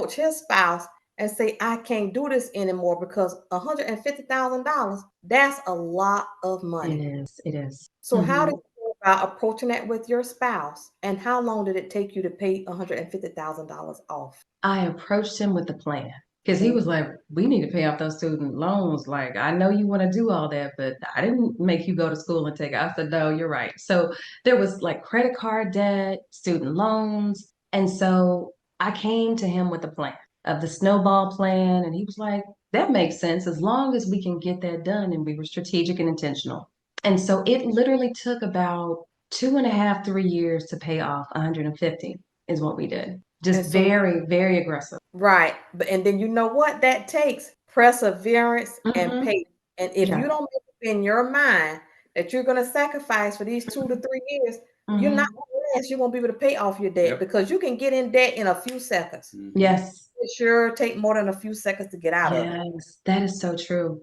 approach his spouse and say, I can't do this anymore because $150,000, that's a lot of It money. is. It is. So how did you go about approaching that with your spouse? And how long did it take you to pay $150,000 off? I approached him with a plan because he Mm. was like, "We need to pay off those student loans. Like, I know you want to do all that, but I didn't make you go to school and take it." I said, "No, you're right." So there was like credit card debt, student loans. And so I came to him with a plan of the snowball plan. And he was like, "That makes sense as long as we can get that done." And we were strategic and intentional. And so it literally took about 2.5, 3 years to pay off 150 is what we did. And Just so, very, very aggressive. right. But and then you know what that takes? Perseverance and Hmm. patience. And if you Yeah. don't make it in your mind that you're going to sacrifice for these 2 to 3 years, you're not Hmm. going to last. You won't be able to pay off your debt Yep. because you can get in debt in a few seconds. Yes. It sure take more than a few seconds to get out of it. Yes, that is so true.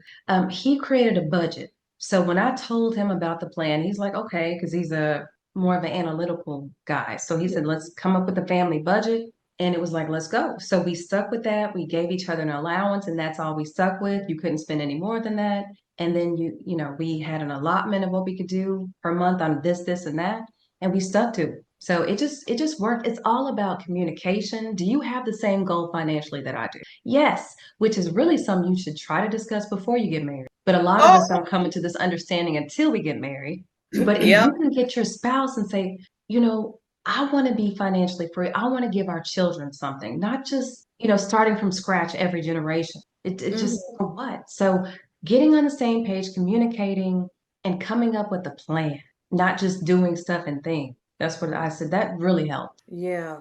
He created a budget. So when I told him about the plan, he's like, okay, because he's a more of an analytical guy. So he Yeah. said, let's come up with a family budget. And it was like, let's go. So we stuck with that. We gave each other an allowance, and that's all we stuck with. You couldn't spend any more than that. And then we had an allotment of what we could do per month on this, and that, and we stuck to it. So it just worked. It's all about communication. Do you have the same goal financially that I do? Yes, which is really something you should try to discuss before you get married. But a lot of us Oh, don't come into this understanding until we get married. But if yep. you can get your spouse and say, I want to be financially free. I want to give our children something, not just, starting from scratch every generation. It just, Mhm. for what? So getting on the same page, communicating, and coming up with a plan, not just doing stuff and things. That's what I said. That really helped. Yeah.